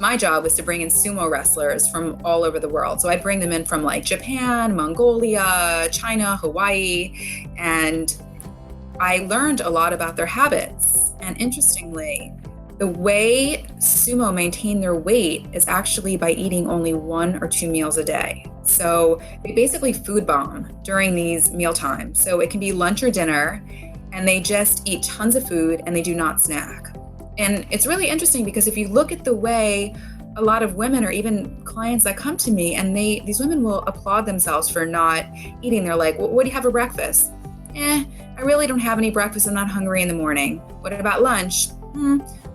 My job was to bring in sumo wrestlers from all over the world. So I'd bring them in from like Japan, Mongolia, China, Hawaii, and I learned a lot about their habits. And interestingly, the way sumo maintain their weight is actually by eating only 1 or 2 meals a day. So they basically food bomb during these meal times. So it can be lunch or dinner, and they just eat tons of food and they do not snack. And it's really interesting because if you look at the way a lot of women or even clients that come to me and these women will applaud themselves for not eating. They're like, well, what do you have for breakfast? I really don't have any breakfast. I'm not hungry in the morning. What about lunch?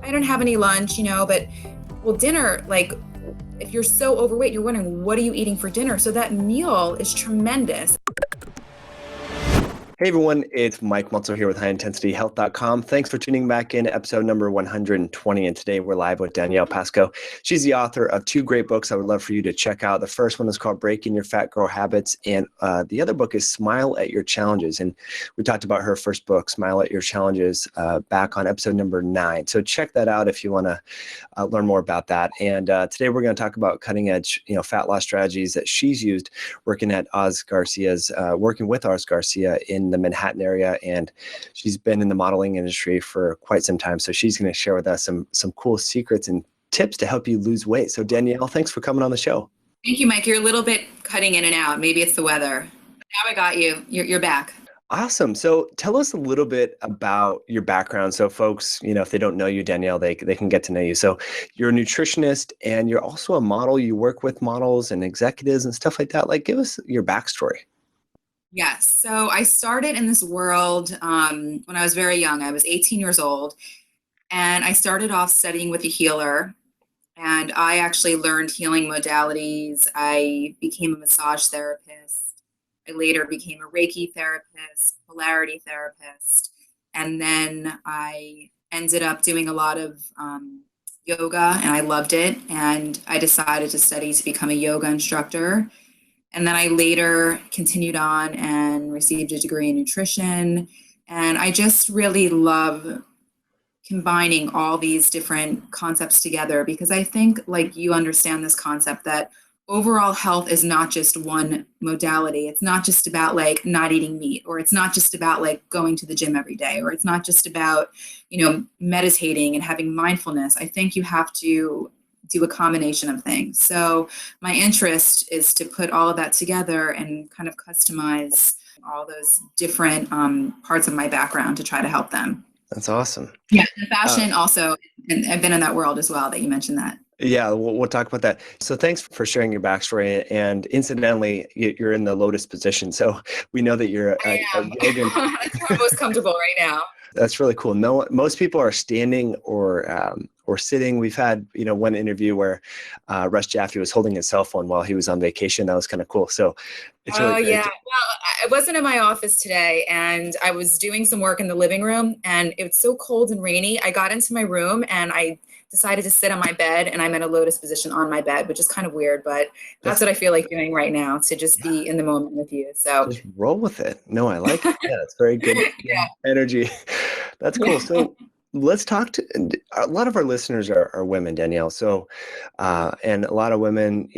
I don't have any lunch, but well, dinner, like if you're so overweight, you're wondering, what are you eating for dinner? So that meal is tremendous. Hey everyone, it's Mike Meltzer here with HighIntensityHealth.com. Thanks for tuning back in, episode number 120, and today we're live with Danielle Pashko. She's the author of 2 great books I would love for you to check out. The first one is called Breaking Your Fat Girl Habits, and the other book is Smile at Your Challenges. And we talked about her first book, Smile at Your Challenges, back on episode number 9. So check that out if you want to learn more about that. And today we're going to talk about cutting edge, fat loss strategies that she's used working with Oz Garcia in the Manhattan area, and she's been in the modeling industry for quite some time. So she's going to share with us some cool secrets and tips to help you lose weight. So Danielle, thanks for coming on the show. Thank you, Mike. You're a little bit cutting in and out. Maybe it's the weather. Now I got you. You're back. Awesome. So tell us a little bit about your background. So folks, if they don't know you, Danielle, they can get to know you. So you're a nutritionist and you're also a model. You work with models and executives and stuff like that. Like, give us your backstory. Yes. So I started in this world when I was very young. I was 18 years old, and I started off studying with a healer, and I actually learned healing modalities. I became a massage therapist. I later became a Reiki therapist, polarity therapist, and then I ended up doing a lot of yoga, and I loved it, and I decided to study to become a yoga instructor. And then I later continued on and received a degree in nutrition. And I just really love combining all these different concepts together because I think like you understand this concept that overall health is not just one modality. It's not just about like not eating meat, or it's not just about like going to the gym every day, or it's not just about, meditating and having mindfulness. I think you have to do a combination of things. So my interest is to put all of that together and kind of customize all those different parts of my background to try to help them. That's awesome. Yeah, and fashion also, and I've been in that world as well, that you mentioned that. Yeah, we'll talk about that. So thanks for sharing your backstory. And incidentally, you're in the lotus position. So we know that you're a yoga. That's where I'm most comfortable right now. That's really cool. Most people are standing or sitting. We've had, one interview where Russ Jaffe was holding his cell phone while he was on vacation. That was kind of cool. So it's really great. Yeah. Well, I wasn't in my office today, and I was doing some work in the living room, and it was so cold and rainy. I got into my room and I decided to sit on my bed, and I'm in a lotus position on my bed, which is kind of weird, but that's what I feel like doing right now, to just be in the moment with you. So just roll with it. No, I like it. Yeah, it's very good energy. That's cool. So let's talk to a lot of our listeners are women, Danielle. So, and a lot of women,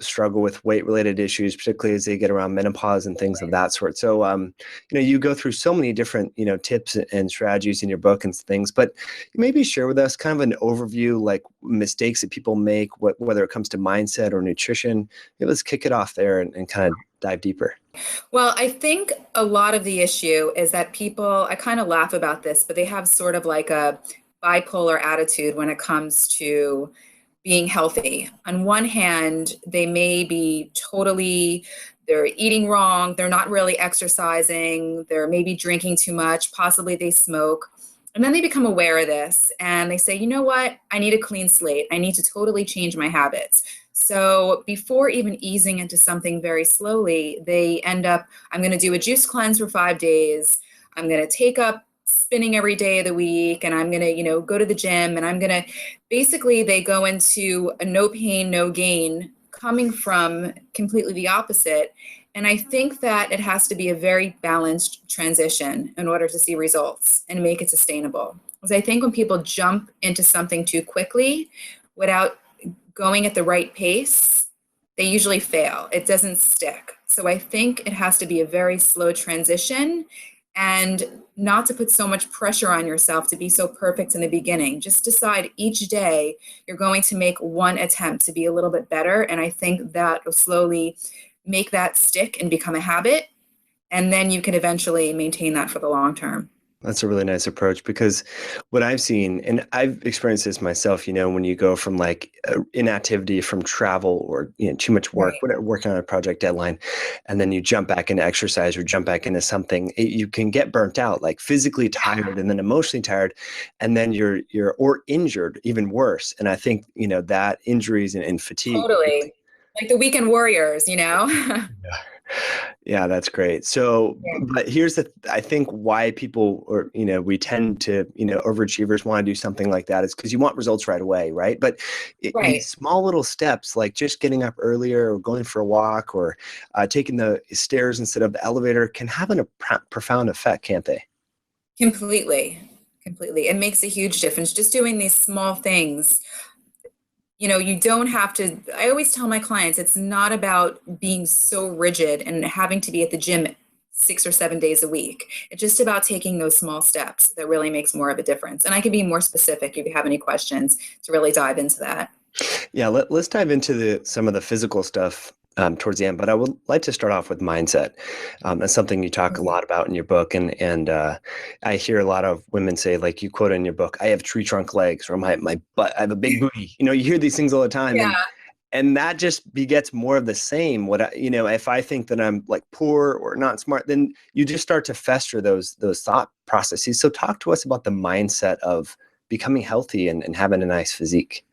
struggle with weight related issues, particularly as they get around menopause and things of that sort. So, you go through so many different, tips and strategies in your book and things, but maybe share with us kind of an overview, like mistakes that people make, whether it comes to mindset or nutrition. Let's kick it off there and kind of dive deeper. Well, I think a lot of the issue is that people, I kind of laugh about this, but they have sort of like a bipolar attitude when it comes to being healthy. On one hand, they may be they're eating wrong, they're not really exercising, they're maybe drinking too much, possibly they smoke. And then they become aware of this and they say, you know what, I need a clean slate. I need to totally change my habits. So before even easing into something very slowly, they end up, I'm going to do a juice cleanse for 5 days. I'm going to take up spinning every day of the week, and I'm going to, go to the gym, and I'm going to, basically they go into a no pain, no gain, coming from completely the opposite. And I think that it has to be a very balanced transition in order to see results and make it sustainable. Because I think when people jump into something too quickly without going at the right pace, they usually fail. It doesn't stick. So I think it has to be a very slow transition, and not to put so much pressure on yourself to be so perfect in the beginning. Just decide each day you're going to make one attempt to be a little bit better. And I think that will slowly make that stick and become a habit. And then you can eventually maintain that for the long term. That's a really nice approach, because what I've seen, and I've experienced this myself, when you go from like inactivity from travel, or too much work, Right. whatever, working on a project deadline, and then you jump back into exercise or jump back into something, you can get burnt out, like physically tired and then emotionally tired, and then you're or injured, even worse. And I think that injuries and fatigue really. Totally. Like the weekend warriors, you know? Yeah. Yeah, that's great. So, Yeah. but here's I think why people, or, we tend to, overachievers want to do something like that is because you want results right away, right? But these Right. small little steps, like just getting up earlier or going for a walk, or taking the stairs instead of the elevator, can have a profound effect, can't they? Completely. Completely. It makes a huge difference. Just doing these small things. You don't have to. I always tell my clients it's not about being so rigid and having to be at the gym 6 or 7 days a week. It's just about taking those small steps that really makes more of a difference. And I can be more specific if you have any questions to really dive into that. Yeah, let's dive into some of the physical stuff towards the end, but I would like to start off with mindset. That's something you talk a Mhm. lot about in your book, and I hear a lot of women say, like you quote in your book, "I have tree trunk legs," or my butt, I have a big booty. You hear these things all the time, Yeah. and that just begets more of the same. If I think that I'm like poor or not smart, then you just start to fester those thought processes. So talk to us about the mindset of becoming healthy and having a nice physique.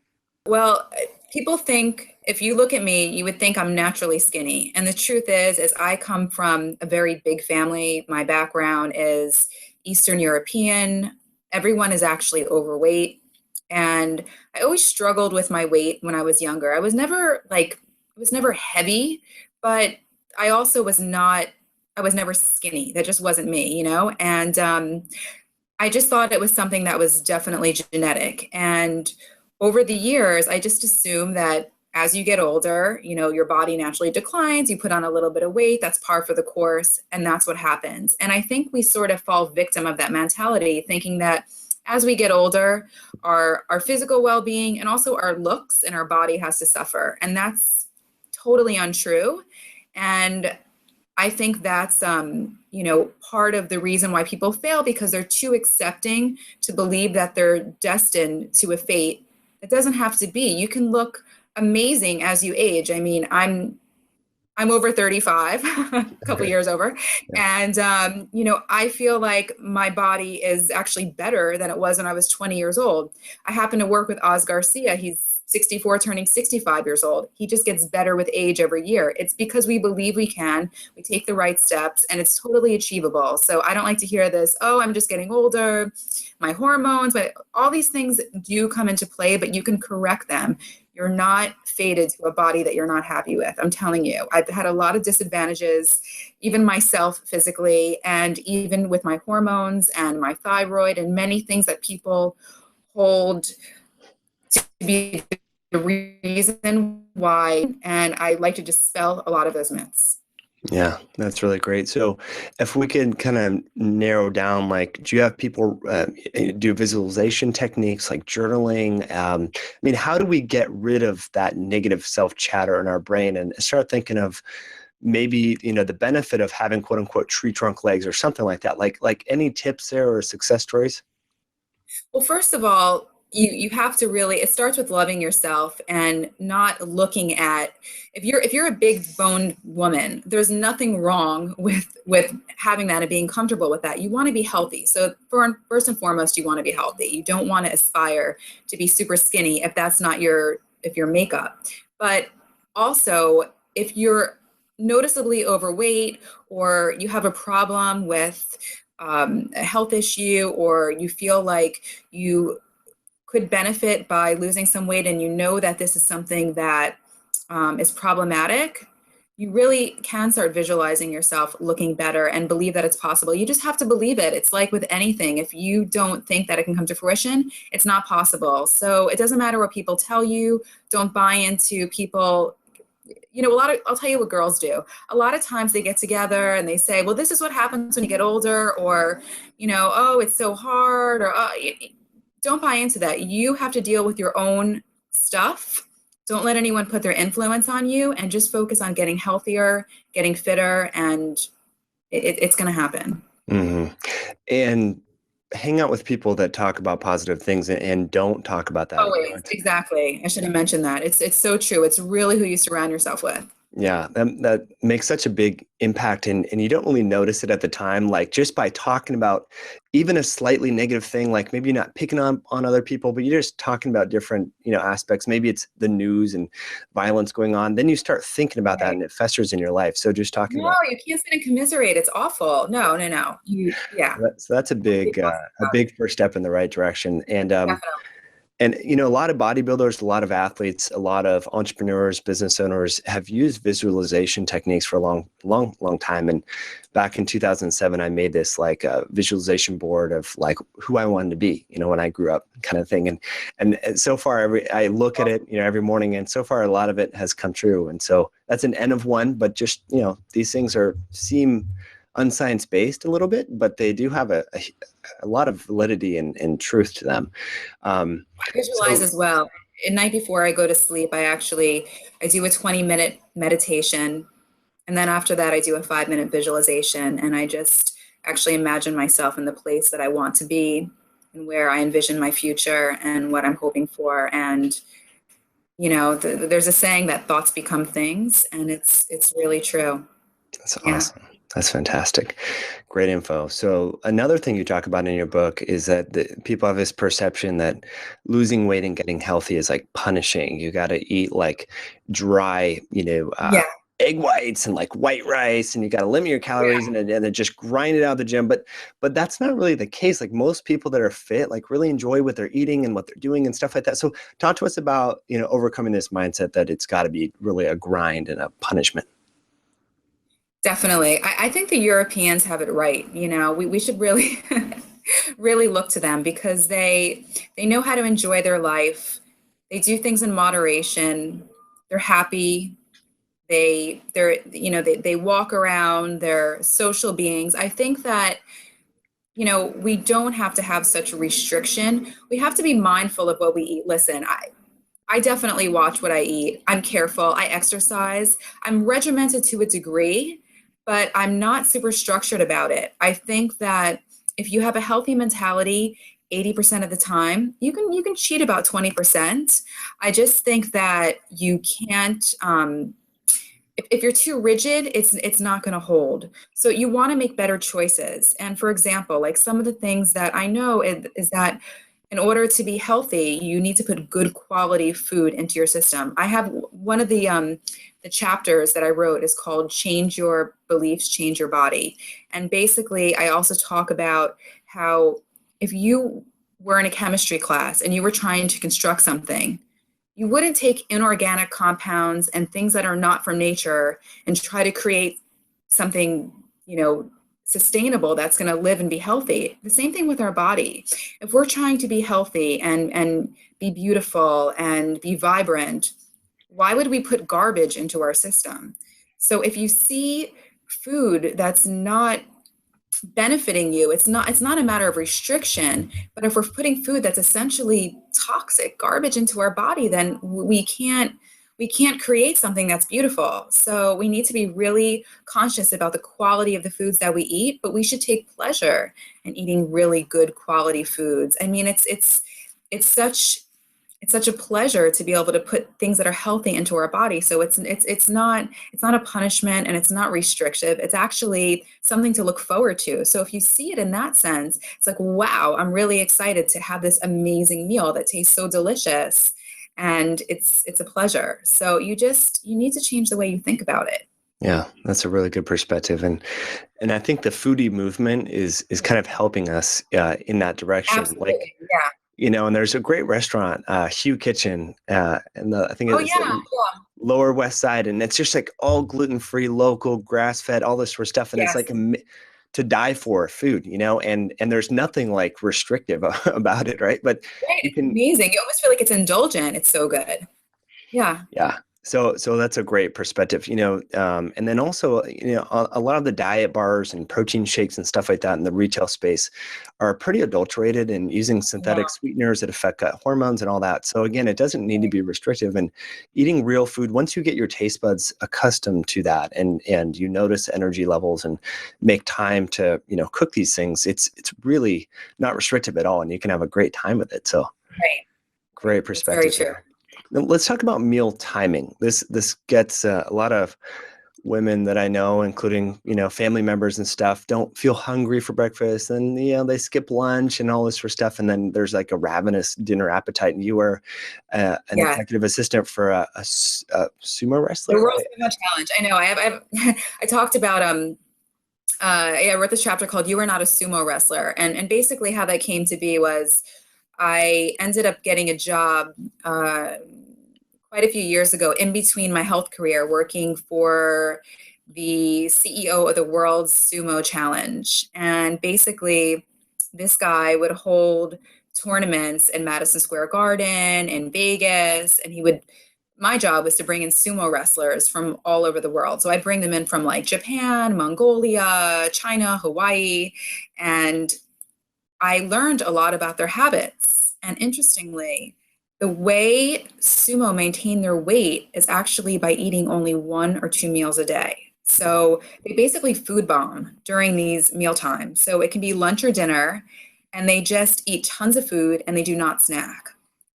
Well, people think if you look at me, you would think I'm naturally skinny. And the truth is I come from a very big family. My background is Eastern European. Everyone is actually overweight. And I always struggled with my weight when I was younger. I was never heavy, but I also I was never skinny. That just wasn't me. And I just thought it was something that was definitely genetic. And over the years, I just assumed that as you get older, your body naturally declines, you put on a little bit of weight, that's par for the course, and that's what happens. And I think we sort of fall victim of that mentality, thinking that as we get older, our physical well-being and also our looks and our body has to suffer. And that's totally untrue. And I think that's part of the reason why people fail, because they're too accepting to believe that they're destined to a fate. It doesn't have to be. You can look amazing as you age. I mean, I'm over 35, a couple years over, Yeah. and I feel like my body is actually better than it was when I was 20 years old. I happen to work with Oz Garcia. He's 64, turning 65 years old. He just gets better with age every year. It's because we believe we can, we take the right steps, and it's totally achievable. So I don't like to hear this, oh, I'm just getting older, my hormones, but all these things do come into play, but you can correct them. You're not fated to a body that you're not happy with. I'm telling you, I've had a lot of disadvantages, even myself physically, and even with my hormones and my thyroid and many things that people hold to be the reason why. And I like to dispel a lot of those myths. Yeah, that's really great. So, if we could kind of narrow down, like, do you have people do visualization techniques like journaling? I mean, how do we get rid of that negative self chatter in our brain and start thinking of maybe the benefit of having quote unquote tree trunk legs or something like that? Like any tips there or success stories? Well, first of all, you have to really, it starts with loving yourself and not looking at, if you're a big boned woman, there's nothing wrong with having that and being comfortable with that. You want to be healthy. So first and foremost, you want to be healthy. You don't want to aspire to be super skinny if that's not your makeup. But also, if you're noticeably overweight, or you have a problem with a health issue, or you feel like you could benefit by losing some weight, and you know that this is something that is problematic, you really can start visualizing yourself looking better and believe that it's possible. You just have to believe it. It's like with anything. If you don't think that it can come to fruition, it's not possible. So it doesn't matter what people tell you. Don't buy into people. I'll tell you what girls do. A lot of times they get together and they say, well, this is what happens when you get older, or, oh, it's so hard, or don't buy into that. You have to deal with your own stuff. Don't let anyone put their influence on you, and just focus on getting healthier, getting fitter, and it's going to happen. Mm-hmm. And hang out with people that talk about positive things and don't talk about that. Always, exactly. I should have mentioned that. It's so true. It's really who you surround yourself with. Yeah, that makes such a big impact, and you don't really notice it at the time. Like just by talking about even a slightly negative thing, like maybe you're not picking on other people, but you're just talking about different, aspects. Maybe it's the news and violence going on. Then you start thinking about that, and it festers in your life. So just talking about. No, you can't sit and commiserate. It's awful. No. Yeah. So that's a big first step in the right direction. And Definitely. And, a lot of bodybuilders, a lot of athletes, a lot of entrepreneurs, business owners have used visualization techniques for a long, long, long time. And back in 2007, I made this like a visualization board of like who I wanted to be, when I grew up, kind of thing. And so far, I look at it, every morning, and so far a lot of it has come true. And so that's an N of one, but just, these things seem unscience based a little bit, but they do have a lot of validity and truth to them. I visualize as well. At night before I go to sleep, I do a 20-minute meditation. And then after that, I do a 5-minute visualization. And I just actually imagine myself in the place that I want to be, and where I envision my future and what I'm hoping for. And, there's a saying that thoughts become things, and it's really true. That's awesome. That's fantastic. Great info. So another thing you talk about in your book is that people have this perception that losing weight and getting healthy is like punishing. You got to eat like dry, egg whites and like white rice, and you got to limit your calories and then just grind it out of the gym. But that's not really the case. Like most people that are fit, like really enjoy what they're eating and what they're doing and stuff like that. So talk to us about, overcoming this mindset that it's got to be really a grind and a punishment. Definitely. I think the Europeans have it right. We should really, really look to them, because they know how to enjoy their life. They do things in moderation. They're happy. They walk around. They're social beings. I think that, we don't have to have such a restriction. We have to be mindful of what we eat. Listen, I definitely watch what I eat. I'm careful. I exercise. I'm regimented to a degree, but I'm not super structured about it. I think that if you have a healthy mentality, 80% of the time, you can cheat about 20%. I just think that you can't, if you're too rigid, it's not going to hold. So you want to make better choices. And for example, like some of the things that I know is that in order to be healthy, you need to put good quality food into your system. I have one of the chapters that I wrote is called Change Your Beliefs, Change Your Body. And basically, I also talk about how if you were in a chemistry class and you were trying to construct something, you wouldn't take inorganic compounds and things that are not from nature and try to create something, sustainable that's going to live and be healthy. The same thing with our body. If we're trying to be healthy and be beautiful and be vibrant, why would we put garbage into our system? So if you see food that's not benefiting you, it's not a matter of restriction, but if we're putting food that's essentially toxic garbage into our body, then we can't create something that's beautiful. So we need to be really conscious about the quality of the foods that we eat, but we should take pleasure in eating really good quality foods. I mean, it's such a pleasure to be able to put things that are healthy into our body. So it's not a punishment, and it's not restrictive. It's actually something to look forward to. So if you see it in that sense, it's like, wow, I'm really excited to have this amazing meal that tastes so delicious. And it's a pleasure. So you need to change the way you think about it. Yeah, that's a really good perspective. And I think the foodie movement is kind of helping us in that direction. Absolutely. Like, yeah. And there's a great restaurant, Hugh Kitchen, and I think it's Lower West Side, and it's just like all gluten-free, local, grass-fed, all this sort of stuff. And it's Yes. like to die for food, and there's nothing like restrictive about it, right? But Right. you It's can, amazing. You almost feel like it's indulgent. It's so good. Yeah. yeah. So that's a great perspective, and then also, a lot of the diet bars and protein shakes and stuff like that in the retail space are pretty adulterated and using Yeah. synthetic sweeteners that affect gut hormones and all that. So again, it doesn't need to be restrictive, and eating real food, once you get your taste buds accustomed to that and you notice energy levels and make time to, cook these things, it's really not restrictive at all, and you can have a great time with it. So Right. great That's very perspective true. there. Now, let's talk about meal timing. This gets a lot of women that I know, including family members and stuff, don't feel hungry for breakfast, and they skip lunch and all this sort of stuff, and then there's like a ravenous dinner appetite. And you were an Yeah. executive assistant for a sumo The wrestler. World Sumo Challenge. I know. I talked about I wrote this chapter called "You Are Not a Sumo Wrestler," and basically how that came to be was I ended up getting a job quite a few years ago in between my health career, working for the CEO of the World Sumo Challenge, and basically this guy would hold tournaments in Madison Square Garden, in Vegas, and my job was to bring in sumo wrestlers from all over the world. So I'd bring them in from like Japan, Mongolia, China, Hawaii, and I learned a lot about their habits. And interestingly, the way sumo maintain their weight is actually by eating only 1 or 2 meals a day. So they basically food bomb during these meal times. So it can be lunch or dinner, and they just eat tons of food and they do not snack.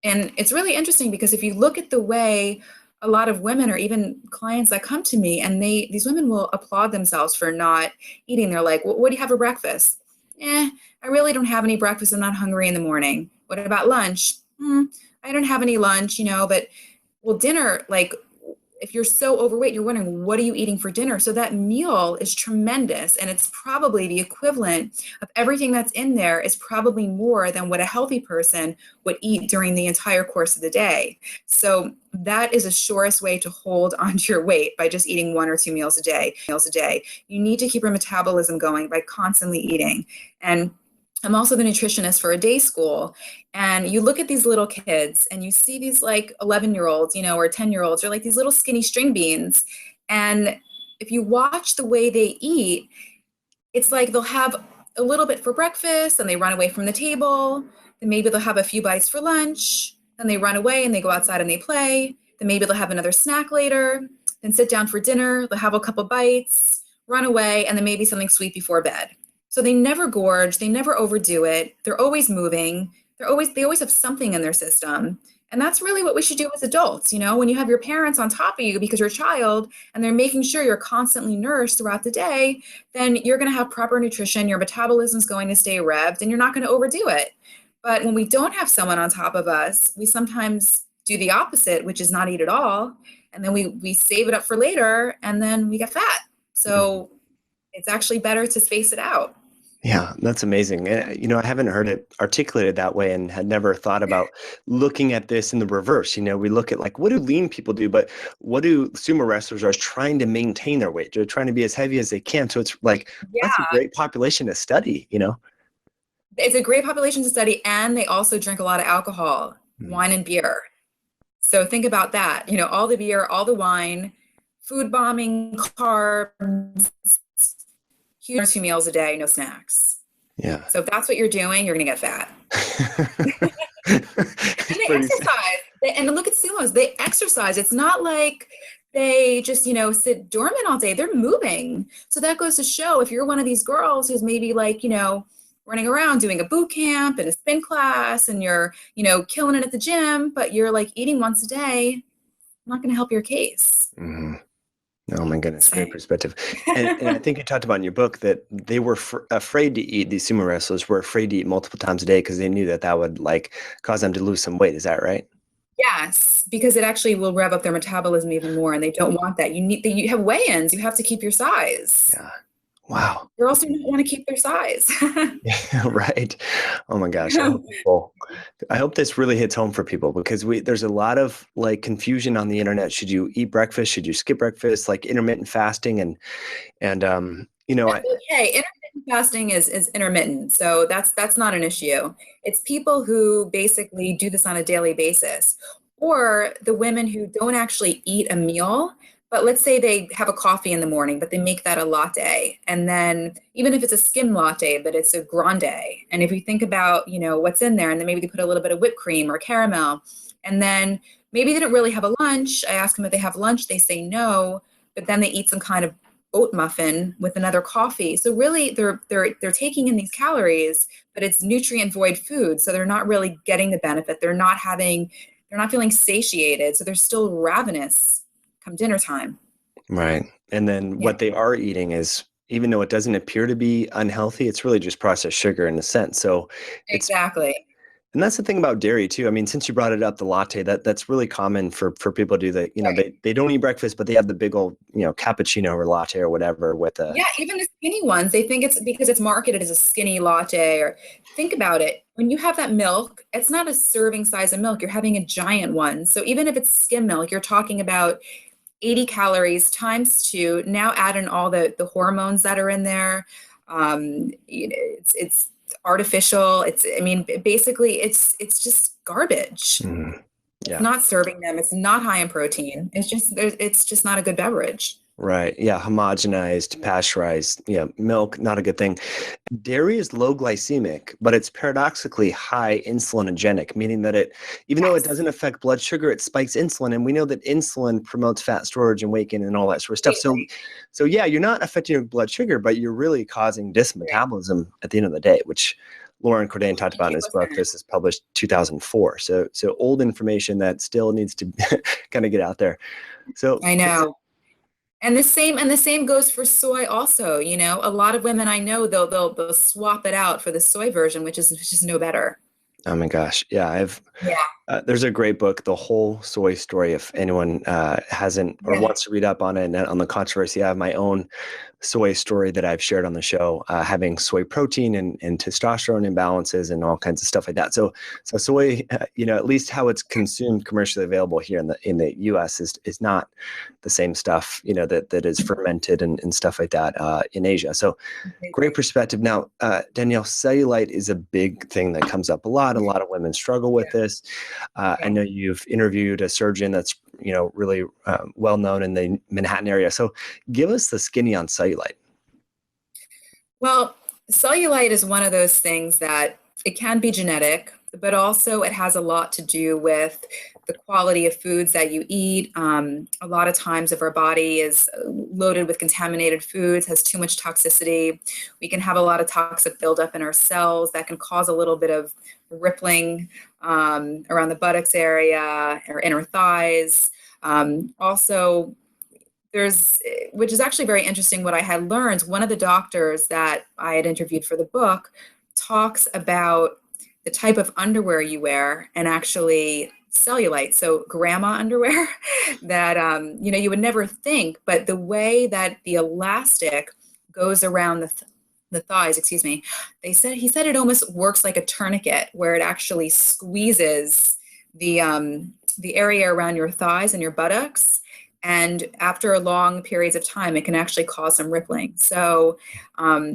And it's really interesting because if you look at the way a lot of women or even clients that come to me and these women will applaud themselves for not eating. They're like, what do you have for breakfast? I really don't have any breakfast. I'm not hungry in the morning. What about lunch? I don't have any lunch, but well, dinner, like if you're so overweight, you're wondering, what are you eating for dinner? So that meal is tremendous. And it's probably the equivalent of everything that's in there is probably more than what a healthy person would eat during the entire course of the day. So that is a surest way to hold onto your weight by just eating 1 or 2 meals a day. You need to keep your metabolism going by constantly eating. And I'm also the nutritionist for a day school. And you look at these little kids and you see these like 11-year-olds, or 10-year-olds, or like these little skinny string beans. And if you watch the way they eat, it's like they'll have a little bit for breakfast and they run away from the table. Then maybe they'll have a few bites for lunch. Then they run away and they go outside and they play. Then maybe they'll have another snack later. Then sit down for dinner. They'll have a couple bites, run away, and then maybe something sweet before bed. So they never gorge, they never overdo it. They're always moving. They always have something in their system. And that's really what we should do as adults. When you have your parents on top of you because you're a child and they're making sure you're constantly nourished throughout the day, then you're going to have proper nutrition, your metabolism's going to stay revved, and you're not going to overdo it. But when we don't have someone on top of us, we sometimes do the opposite, which is not eat at all. And then we save it up for later and then we get fat. So it's actually better to space it out. Yeah, that's amazing. I haven't heard it articulated that way and had never thought about looking at this in the reverse. We look at like, what do lean people do? But what do sumo wrestlers are trying to maintain their weight? They're trying to be as heavy as they can. So it's like, that's a Yeah, great population to study. it's a great population to study. And they also drink a lot of alcohol, Mm. wine and beer. So think about that, all the beer, all the wine, food bombing, carbs, 1 or 2 meals a day, no snacks. Yeah. So if that's what you're doing, you're going to get fat. And they Pretty exercise. And look at sumos. They exercise. It's not like they just, sit dormant all day. They're moving. So that goes to show if you're one of these girls who's maybe like, running around doing a boot camp and a spin class and you're, killing it at the gym, but you're like eating once a day, not going to help your case. Mhm. Oh my goodness, great perspective. And I think you talked about in your book that they were afraid to eat, these sumo wrestlers were afraid to eat multiple times a day because they knew that would like cause them to lose some weight. Is that right? Yes, because it actually will rev up their metabolism even more, and they don't want that. You have weigh-ins. You have to keep your size. Yeah. Wow. Girls do not want to keep their size. Right. Oh my gosh. I hope this really hits home for people because there's a lot of like confusion on the internet. Should you eat breakfast? Should you skip breakfast? Like intermittent fasting That's okay. Intermittent fasting is intermittent, so that's not an issue. It's people who basically do this on a daily basis, or the women who don't actually eat a meal, but let's say they have a coffee in the morning, but they make that a latte, and then even if it's a skim latte, but it's a grande, and if you think about, what's in there, and then maybe they put a little bit of whipped cream or caramel, and then maybe they didn't really have a lunch. I ask them if they have lunch, they say no, but then they eat some kind of oat muffin with another coffee. So really they're taking in these calories, but it's nutrient void food. So they're not really getting the benefit. They're not feeling satiated. So they're still ravenous come dinner time. right. And then Yeah, what they are eating is, even though it doesn't appear to be unhealthy, it's really just processed sugar in a sense. So it's exactly. and that's the thing about dairy too. I mean, since you brought it up, the latte, that's really common for people to do that. Right. They don't eat breakfast, but they have the big old, cappuccino or latte or whatever with a Yeah, even the skinny ones, they think it's because it's marketed as a skinny latte. Or think about it. When you have that milk, it's not a serving size of milk. You're having a giant one. So even if it's skim milk, you're talking about 80 calories times two. Now add in all the hormones that are in there. It's artificial. I mean, basically, it's just garbage. mm, It's yeah. not serving them. It's not high in protein. It's just not a good beverage. Right. Yeah. Homogenized, pasteurized. Yeah. Milk, not a good thing. Dairy is low glycemic, but it's paradoxically high insulinogenic, meaning that even though it Yes. doesn't affect blood sugar, it spikes insulin. And we know that insulin promotes fat storage and weight gain and all that sort of stuff. Completely So yeah, you're not affecting your blood sugar, but you're really causing agree. dysmetabolism at the end of the day, which Lauren Cordain talked about in his book. 100%. This is published 2004. So old information that still needs to kind of get out there. So I know. And the same goes for soy also, A lot of women I know they'll swap it out for the soy version, which is no better. oh my gosh. Yeah, Yeah. there's a great book, The Whole Soy Story, if anyone hasn't or Yeah. wants to read up on it and on the controversy. I have my own soy story that I've shared on the show, having soy protein and testosterone imbalances and all kinds of stuff like that. So soy, at least how it's consumed commercially available here in the U.S. is not the same stuff, that is fermented and stuff like that in Asia. So great Completely. perspective. Now, Danielle, cellulite is a big thing that comes up a lot. A lot of women struggle with this. I Yeah. know you've interviewed a surgeon that's really well known in the Manhattan area. So give us the skinny on cellulite. Well, cellulite is one of those things that it can be genetic, but also it has a lot to do with the quality of foods that you eat. A lot of times, if our body is loaded with contaminated foods, has too much toxicity, we can have a lot of toxic buildup in our cells that can cause a little bit of rippling around the buttocks area or inner thighs. Also, which is actually very interesting. What I had learned, one of the doctors that I had interviewed for the book talks about the type of underwear you wear and actually cellulite, so grandma underwear that you would never think, but the way that the elastic goes around the thighs, excuse me, he said it almost works like a tourniquet where it actually squeezes the area around your thighs and your buttocks, and after long periods of time, it can actually cause some rippling. So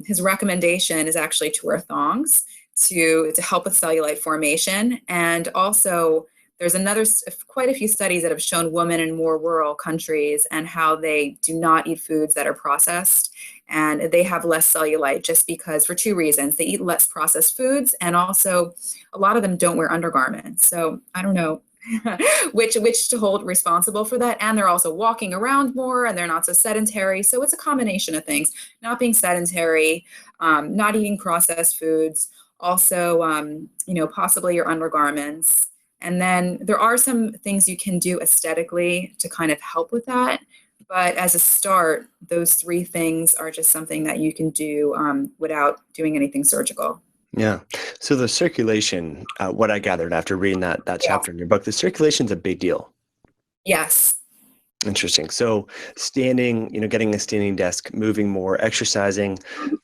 his recommendation is actually to wear thongs to help with cellulite formation. And also, there's quite a few studies that have shown women in more rural countries and how they do not eat foods that are processed, and they have less cellulite just because, for two reasons: they eat less processed foods, and also a lot of them don't wear undergarments. So I don't know which to hold responsible for that, and they're also walking around more and they're not so sedentary. So it's a combination of things: not being sedentary, not eating processed foods, also possibly your undergarments. And then there are some things you can do aesthetically to kind of help with that, but as a start, those three things are just something that you can do without doing anything surgical. Yeah. So the circulation, what I gathered after reading that Yeah. chapter in your book, the circulation's a big deal. Yes. Interesting. So standing, getting a standing desk, moving more, exercising,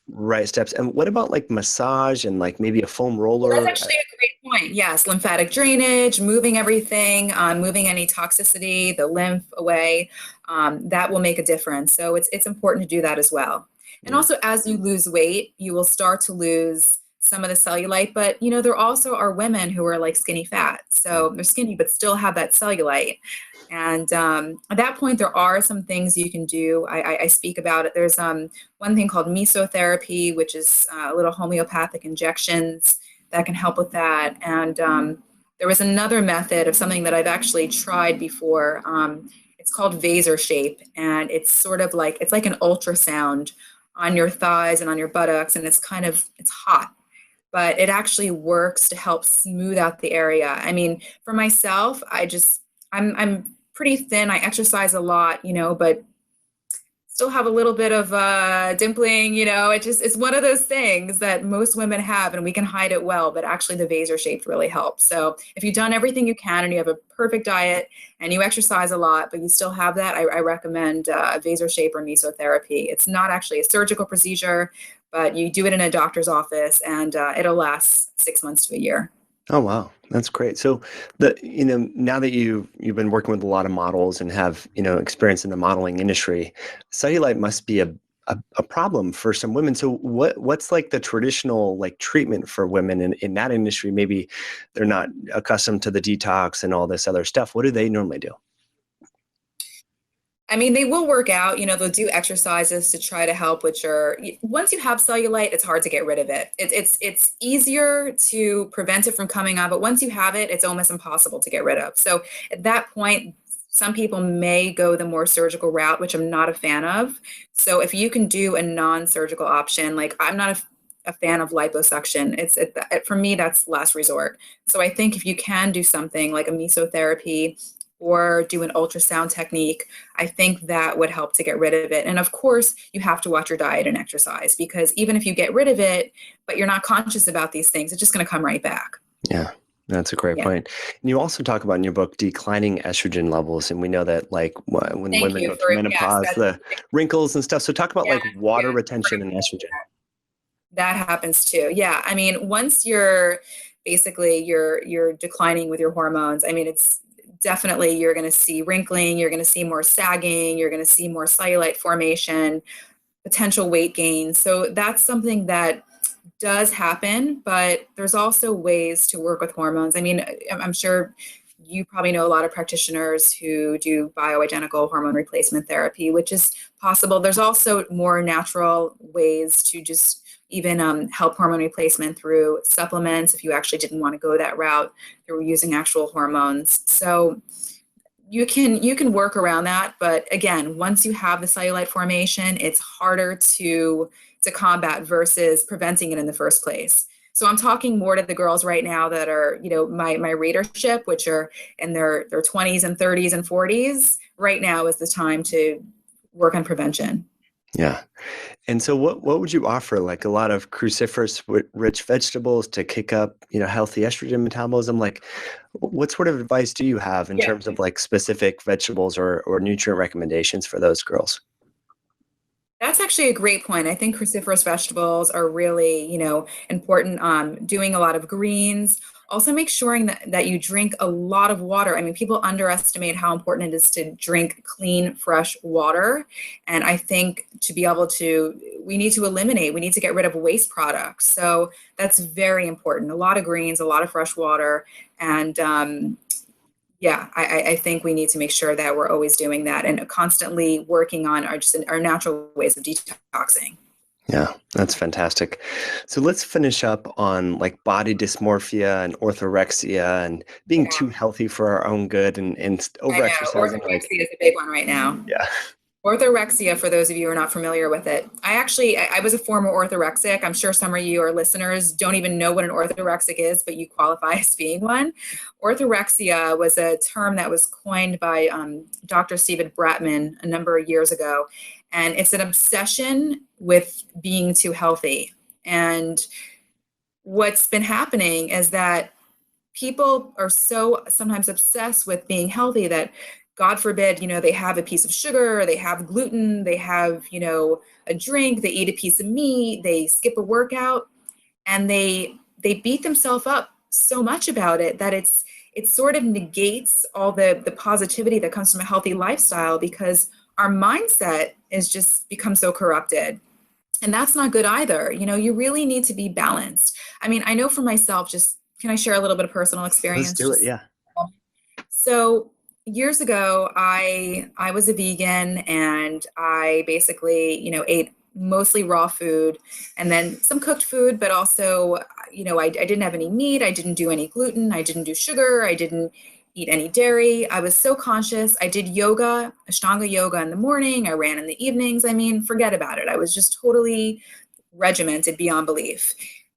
right steps. And what about like massage and like maybe a foam Well, that's roller? actually a great point. Yes, lymphatic drainage, moving everything, moving any toxicity, the lymph away, that will make a difference. So it's important to do that as well. And Yeah. also, as you lose weight, you will start to lose some of the cellulite. But there also are women who are like skinny fat, so they're skinny but still have that cellulite. And at that point, there are some things you can do. I speak about it. There's one thing called mesotherapy, which is little homeopathic injections that can help with that. And there was another method of something that I've actually tried before. It's called Vaser shape, and it's sort of like it's like an ultrasound on your thighs and on your buttocks, and it's hot, but it actually works to help smooth out the area. I mean, for myself, I'm pretty thin. I exercise a lot, but still have a little bit of dimpling, it's one of those things that most women have, and we can hide it well, but actually the Vaser shape really helps. So if you've done everything you can and you have a perfect diet and you exercise a lot, but you still have that, I recommend Vaser shape or mesotherapy. It's not actually a surgical procedure, but you do it in a doctor's office, and it'll last 6 months to a year. Oh wow, that's great. So now that you've been working with a lot of models and have, experience in the modeling industry, cellulite must be a problem for some women. So what's like the traditional like treatment for women in that industry? Maybe they're not accustomed to the detox and all this other stuff. What do they normally do? I mean, they will work out, they'll do exercises to try to help with once you have cellulite, it's hard to get rid of it. It's easier to prevent it from coming on, but once you have it, it's almost impossible to get rid of. So at that point, some people may go the more surgical route, which I'm not a fan of. So if you can do a non-surgical option, like I'm not a fan of liposuction. For me, that's last resort. So I think if you can do something like a mesotherapy or do an ultrasound technique, I think that would help to get rid of it. And of course, you have to watch your diet and exercise, because even if you get rid of it, but you're not conscious about these things, it's just going to come right back. Yeah, that's a great Yeah. point. And you also talk about in your book declining estrogen levels, and we know that like when Thank women you go through for, yes, menopause, the wrinkles and stuff. So talk about yeah, like water yeah, retention and estrogen. that happens too. Yeah. I mean, once you're basically you're declining with your hormones, I mean, it's definitely you're going to see wrinkling, you're going to see more sagging, you're going to see more cellulite formation, potential weight gain. So that's something that does happen, but there's also ways to work with hormones. I mean, I'm sure you probably know a lot of practitioners who do bioidentical hormone replacement therapy, which is possible. There's also more natural ways to just even help hormone replacement through supplements if you actually didn't want to go that route, through using actual hormones. So you can work around that, but again, once you have the cellulite formation, it's harder to combat versus preventing it in the first place. So I'm talking more to the girls right now that are, my readership, which are in their 20s and 30s and 40s. Right now is the time to work on prevention. Yeah. And so what would you offer? Like a lot of cruciferous rich vegetables to kick up, healthy estrogen metabolism? Like what sort of advice do you have in Yeah. terms of like specific vegetables or nutrient recommendations for those girls? That's actually a great point. I think cruciferous vegetables are really, important. Doing a lot of greens. Also, make sure that you drink a lot of water. I mean, people underestimate how important it is to drink clean, fresh water. And I think to be able to, we need to get rid of waste products. So that's very important. A lot of greens, a lot of fresh water. And yeah, I think we need to make sure that we're always doing that and constantly working on our natural ways of detoxing. Yeah, that's fantastic. So let's finish up on like body dysmorphia and orthorexia and being Yeah, too healthy for our own good and I over know. exercising. Like, Orthorexia is a big one right now. yeah, Orthorexia, for those of you who are not familiar with it, I was a former orthorexic. I'm sure some of you, our listeners, don't even know what an orthorexic is, but you qualify as being one. Orthorexia was a term that was coined by Dr. Stephen Bratman a number of years ago, and it's an obsession with being too healthy. And what's been happening is that people are so sometimes obsessed with being healthy that God forbid, they have a piece of sugar, or they have gluten, they have, a drink, they eat a piece of meat, they skip a workout, and they beat themselves up so much about it that it sort of negates all the positivity that comes from a healthy lifestyle, because our mindset is just become so corrupted. And that's not good either. You really need to be balanced. I mean, I know for myself, just can I share a little bit of personal Let's experience? do it. Just Yeah. so years ago, I was a vegan, and I basically, ate mostly raw food and then some cooked food, but also, I didn't have any meat. I didn't do any gluten. I didn't do sugar. I didn't eat any dairy. I was so conscious. I did yoga, Ashtanga yoga in the morning. I ran in the evenings. I mean, forget about it. I was just totally regimented beyond belief.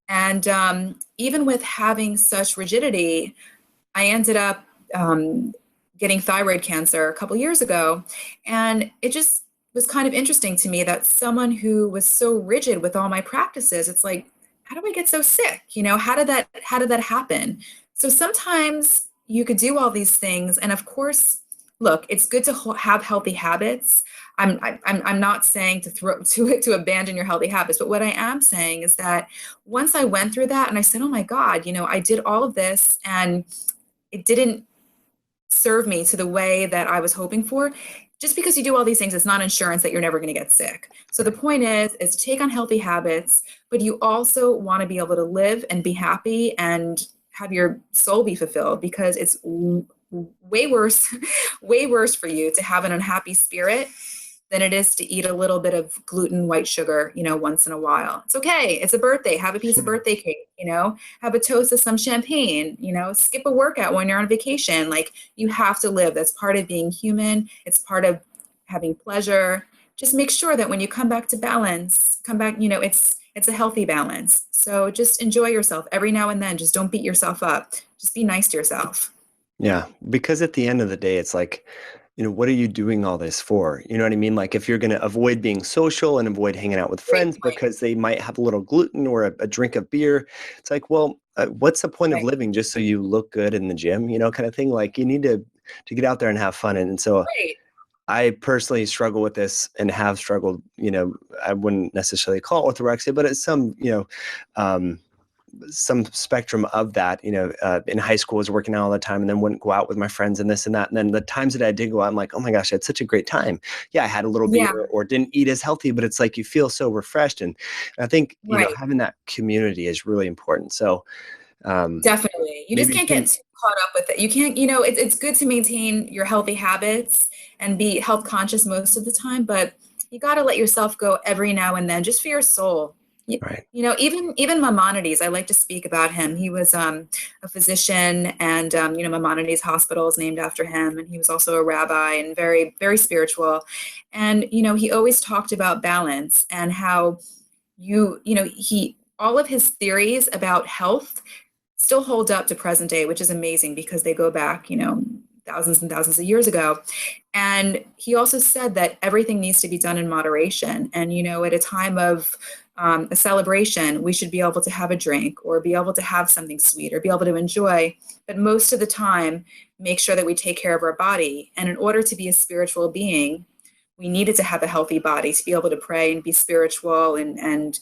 And even with having such rigidity, I ended up getting thyroid cancer a couple years ago. And it just was kind of interesting to me that someone who was so rigid with all my practices, it's like, how do I get so sick? How did that happen? So sometimes you could do all these things. And of course, look, it's good to have healthy habits. I'm not saying to abandon your healthy habits, but what I am saying is that once I went through that and I said, oh my God, I did all of this and it didn't serve me to the way that I was hoping for. Just because you do all these things, it's not insurance that you're never going to get sick. So the point is take on healthy habits, but you also want to be able to live and be happy and have your soul be fulfilled, because it's way worse, way worse for you to have an unhappy spirit than it is to eat a little bit of gluten, white sugar, once in a while. It's okay. It's a birthday. Have a piece of birthday cake, have a toast of some champagne, skip a workout when you're on vacation. Like, you have to live. That's part of being human. It's part of having pleasure. Just make sure that when you come back to balance, it's a healthy balance. So just enjoy yourself every now and then. Just don't beat yourself up. Just be nice to yourself. Yeah. Because at the end of the day, it's like, what are you doing all this for? You know what I mean? Like, if you're going to avoid being social and avoid hanging out with Great friends point. because they might have a little gluten or a drink of beer, it's like, well, what's the point of Right. living just so you look good in the gym, kind of thing? Like, you need to get out there and have fun. And so Right. I personally struggle with this and have struggled, I wouldn't necessarily call it orthorexia, but it's some spectrum of that. In high school, I was working out all the time and then wouldn't go out with my friends and this and that. And then the times that I did go out, I'm like, oh my gosh, I had such a great time. Yeah, I had a little Yeah. beer or didn't eat as healthy, but it's like you feel so refreshed. And I think, Right. having that community is really important. So Definitely. You just maybe you can't get can, too caught up with it. You can't, it's good to maintain your healthy habits and be health conscious most of the time, but you got to let yourself go every now and then, just for your soul. You, right. even Maimonides, I like to speak about him. He was a physician, and Maimonides Hospital is named after him, and he was also a rabbi and very, very spiritual. And he always talked about balance and how he all of his theories about health still hold up to present day, which is amazing because they go back, thousands and thousands of years ago. And he also said that everything needs to be done in moderation. And, at a time of a celebration, we should be able to have a drink or be able to have something sweet or be able to enjoy. But most of the time, make sure that we take care of our body. And in order to be a spiritual being, we needed to have a healthy body to be able to pray and be spiritual and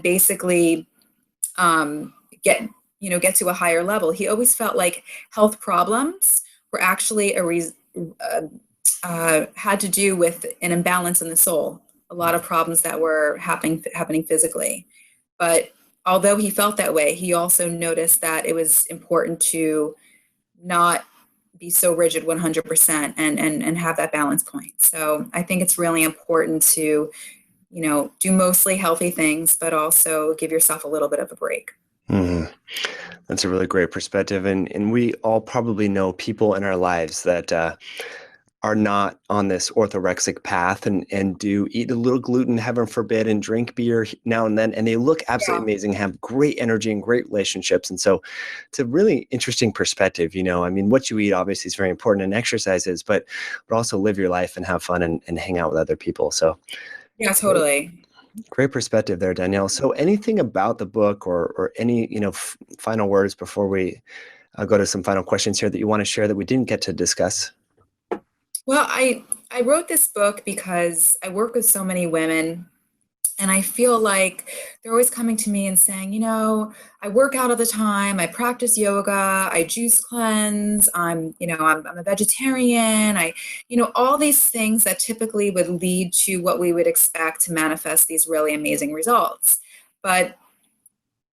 basically get get to a higher level. He always felt like health problems were actually had to do with an imbalance in the soul. A lot of problems that were happening physically, but although he felt that way, he also noticed that it was important to not be so rigid 100% and have that balance point. So I think it's really important to do mostly healthy things, but also give yourself a little bit of a break. Mhm. That's a really great perspective. And we all probably know people in our lives that are not on this orthorexic path and do eat a little gluten, heaven forbid, and drink beer now and then. And they look absolutely Yeah. amazing, have great energy and great relationships. And so it's a really interesting perspective. I mean, what you eat obviously is very important, and exercises, but also live your life and have fun and hang out with other people. So Yeah, totally. great perspective there, Danielle. So anything about the book or any, final words before we go to some final questions here that you want to share that we didn't get to discuss? Well, I wrote this book because I work with so many women, and I feel like they're always coming to me and saying, I work out all the time, I practice yoga, I juice cleanse, I'm a vegetarian, all these things that typically would lead to what we would expect to manifest these really amazing results. But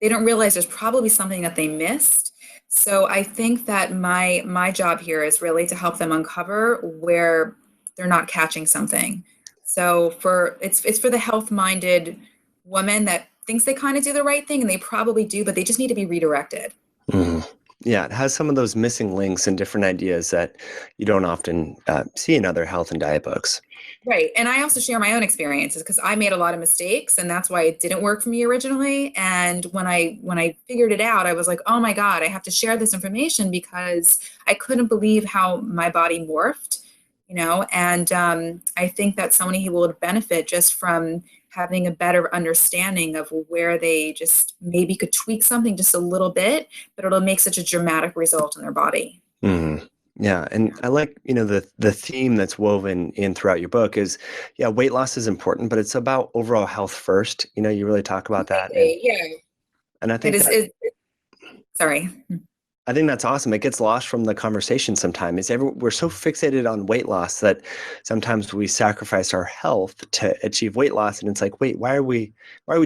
they don't realize there's probably something that they missed. So I think that my job here is really to help them uncover where they're not catching something. So it's for the health-minded woman that thinks they kind of do the right thing, and they probably do, but they just need to be redirected. Mhm. Yeah, it has some of those missing links and different ideas that you don't often see in other health and diet books. Right. And I also share my own experiences because I made a lot of mistakes, and that's why it didn't work for me originally. And when I figured it out, I was like, "Oh my God, I have to share this information," because I couldn't believe how my body morphed. And I think that so many people would benefit just from having a better understanding of where they just maybe could tweak something just a little bit, but it'll make such a dramatic result in their body. Mhm. Yeah, and I like, the theme that's woven in throughout your book is, yeah, weight loss is important, but it's about overall health first. You really talk about that, and Completely. Yeah. and I It think is, that sorry. I think that's awesome. It gets lost from the conversation sometimes. We're so fixated on weight loss that sometimes we sacrifice our health to achieve weight loss, and it's like, wait, why are we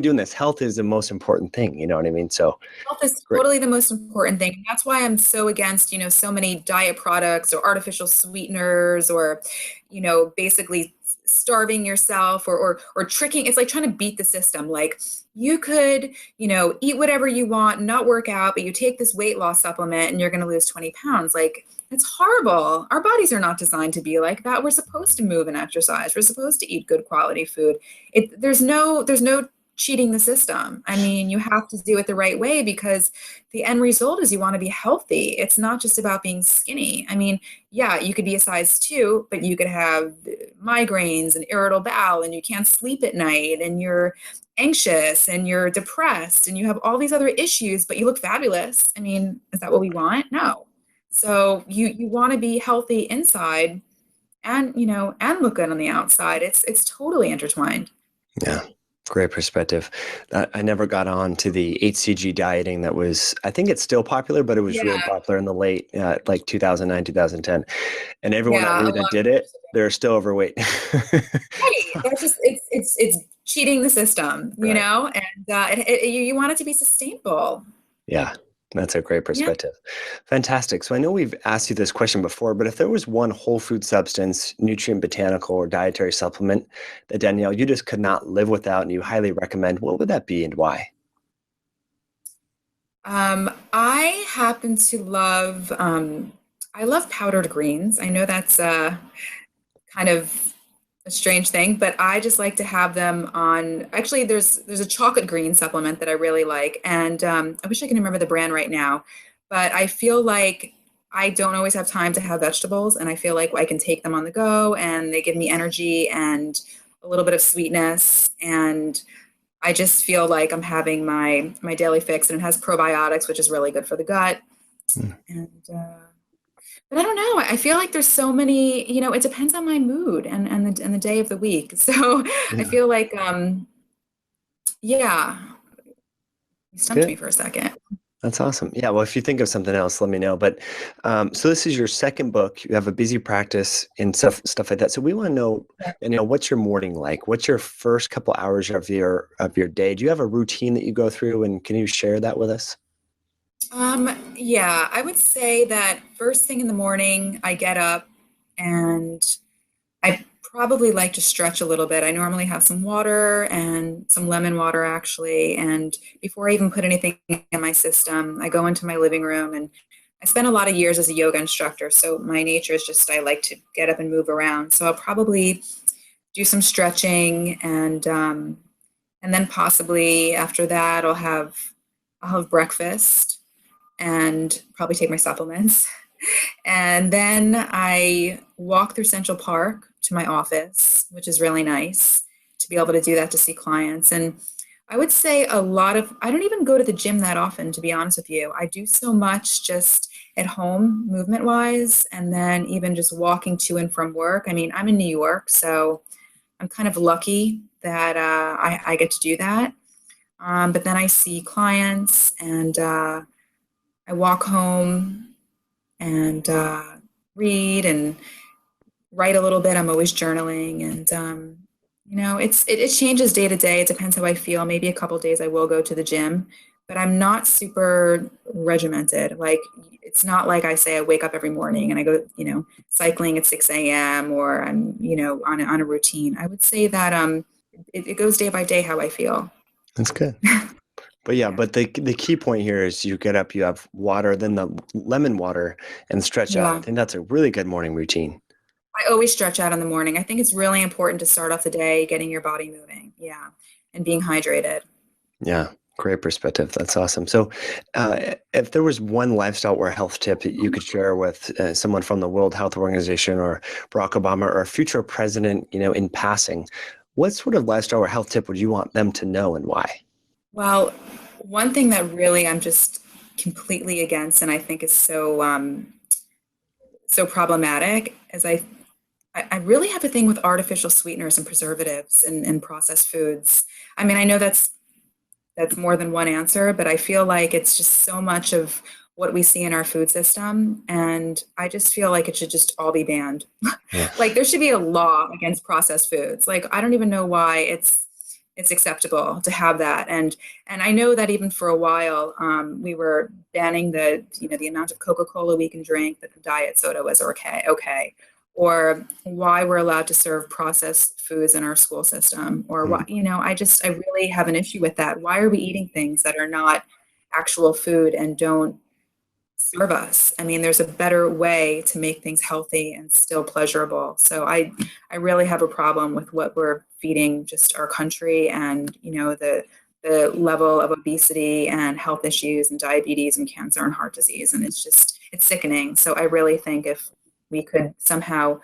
doing this? Health is the most important thing. You know what I mean? So Health is great. totally the most important thing. That's why I'm so against, so many diet products or artificial sweeteners or, basically starving yourself or tricking. It's like trying to beat the system. Like you could, eat whatever you want, not work out, but you take this weight loss supplement and you're going to lose 20 pounds. Like it's horrible. Our bodies are not designed to be like that. We're supposed to move and exercise. We're supposed to eat good quality food. There's no cheating the system. I mean, you have to do it the right way because the end result is you want to be healthy. It's not just about being skinny. I mean, yeah, you could be a size 2, but you could have migraines and irritable bowel and you can't sleep at night and you're anxious and you're depressed and you have all these other issues, but you look fabulous. I mean, is that what we want? No. So you want to be healthy inside and, and look good on the outside. It's totally intertwined. Yeah, great perspective. I never got on to the HCG dieting that was, I think it's still popular, but it was really Yeah. popular in the late, like 2009, 2010. And everyone I Yeah, a knew lot that of did it, they're still overweight. right. That's just it's cheating the system, Right. and you want it to be sustainable. Yeah, that's a great Yeah. perspective. Fantastic. So I know we've asked you this question before, but if there was one whole food substance, nutrient, botanical, or dietary supplement that Danielle, you just could not live without and you highly recommend, what would that be and why? I happen to love I love powdered greens. I know that's kind of a strange thing, but I just like to have them on. Actually, there's a chocolate green supplement that I really like, and I wish I can remember the brand right now, but I feel like I don't always have time to have vegetables, and I feel like I can take them on the go, and they give me energy and a little bit of sweetness, and I just feel like I'm having my daily fix, and it has probiotics, which is really good for the gut, Mm. and. But I don't know. I feel like there's so many, it depends on my mood and the day of the week. So I Yeah, feel like yeah, you stumped good. me for a second. That's awesome. Yeah, well, if you think of something else, let me know. But so this is your second book. You have a busy practice and stuff like that. So we want to know, what's your morning like? What's your first couple hours of your day? Do you have a routine that you go through, and can you share that with us? Yeah, I would say that first thing in the morning, I get up and I probably like to stretch a little bit. I normally have some water and some lemon water actually. And before I even put anything in my system, I go into my living room and I spent a lot of years as a yoga instructor. So my nature is just I like to get up and move around. So I'll probably do some stretching and then possibly after that I'll have breakfast and probably take my supplements. And then I walk through Central Park to my office, which is really nice to be able to do that to see clients. And I would say I don't even go to the gym that often, to be honest with you. I do so much just at home movement wise, and then even just walking to and from work. I mean, I'm in New York, so I'm kind of lucky that I get to do that. But then I see clients and I walk home and read and write a little bit. I'm always journaling, and it changes day to day. It depends how I feel. Maybe a couple days I will go to the gym, but I'm not super regimented. Like, it's not like I say I wake up every morning and I go, cycling at 6 a.m. or I'm, on a routine. I would say that it goes day by day how I feel. That's good. But yeah, but the key point here is you get up, you have water, then the lemon water, and stretch out. I think that's a really good morning routine. I always stretch out in the morning. I think it's really important to start off the day getting your body moving. Yeah. And being hydrated. Yeah. Great perspective. That's awesome. So if there was one lifestyle or health tip that you could share with someone from the World Health Organization or Barack Obama or a future president, in passing, what sort of lifestyle or health tip would you want them to know and why? Well, one thing that really I'm just completely against and I think is so problematic is I really have a thing with artificial sweeteners and preservatives and processed foods. I mean, I know that's more than one answer, but I feel like it's just so much of what we see in our food system. And I just feel like it should just all be banned. Yeah. Like, there should be a law against processed foods. Like, I don't even know why it's acceptable to have that. And I know that even for a while, we were banning the amount of Coca-Cola we can drink, but the diet soda was okay. Or why we're allowed to serve processed foods in our school system, or why, I really have an issue with that. Why are we eating things that are not actual food and don't serve us? I mean, there's a better way to make things healthy and still pleasurable. So I really have a problem with what we're feeding just our country, and, the level of obesity and health issues and diabetes and cancer and heart disease. And it's sickening. So I really think if we could somehow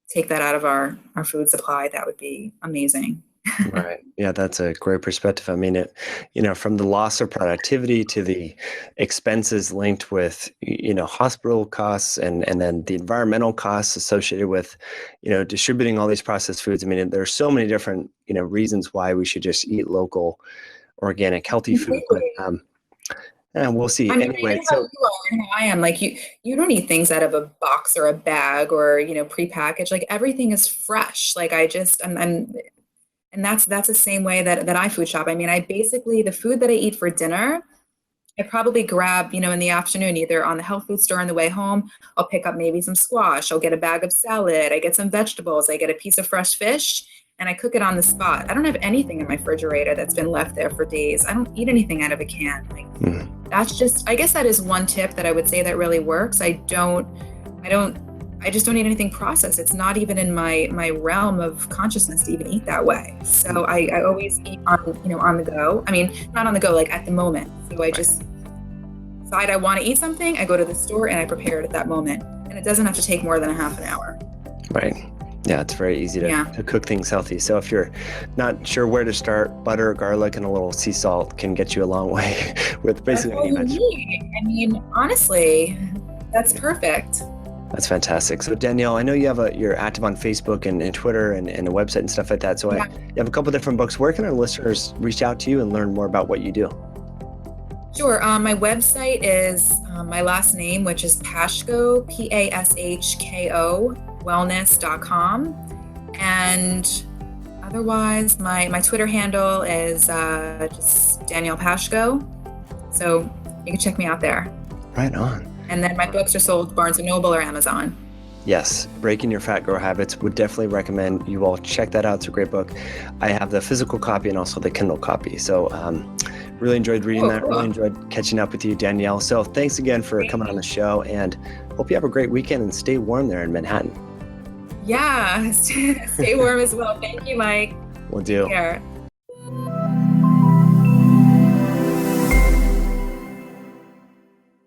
take that out of our food supply, that would be amazing. Right. Yeah, that's a great perspective. I mean, from the loss of productivity to the expenses linked with, hospital costs and then the environmental costs associated with, distributing all these processed foods. I mean, there are so many different, reasons why we should just eat local, organic, healthy food. But, and we'll see. I mean, anyway, how you are and how I am. Like, you don't eat things out of a box or a bag or prepackaged. Like, everything is fresh. Like, and that's the same way that I food shop. I mean, the food that I eat for dinner, I probably grab in the afternoon, either on the health food store on the way home. I'll pick up maybe some squash. I'll get a bag of salad. I get some vegetables. I get a piece of fresh fish. And I cook it on the spot. I don't have anything in my refrigerator that's been left there for days. I don't eat anything out of a can. Like, that's just, I guess that is one tip that I would say that really works. I just don't eat anything processed. It's not even in my realm of consciousness to even eat that way. So I always eat on the go. I mean, not on the go, like at the moment. So I just decide I want to eat something. I go to the store and I prepare it at that moment. And it doesn't have to take more than a half an hour. Right. Yeah, it's very easy to cook things healthy. So if you're not sure where to start, butter, garlic, and a little sea salt can get you a long way with basically any vegetable. I mean, honestly, that's perfect. That's fantastic. So Danielle, I know you're active on Facebook and Twitter and a website and stuff like that. So you have a couple different books. Where can our listeners reach out to you and learn more about what you do? Sure. My website is my last name, which is Pashko, Pashko, wellness.com. And otherwise, my Twitter handle is just Danielle Pashko. So you can check me out there. Right on. And then my books are sold Barnes & Noble or Amazon. Yes, Breaking Your Fat Girl Habits. Would definitely recommend you all check that out. It's a great book. I have the physical copy and also the Kindle copy. So really enjoyed reading that. Cool. Really enjoyed catching up with you, Danielle. So thanks again for coming on the show, and hope you have a great weekend and stay warm there in Manhattan. Yeah, stay warm as well. Thank you, Mike. Will do. Take care.